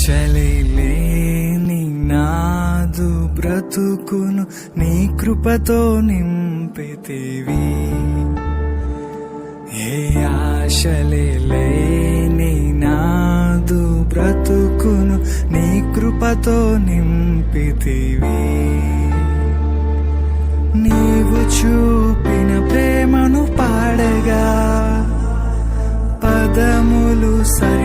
ఆశలేని నాదు బ్రతుకును నీ కృపతో నింపితివి. ఏ ఆశలేని నాదు బ్రతుకును నీ కృపతో నింపితివి. నీవు చూపిన ప్రేమను పాడగా పదములు సరి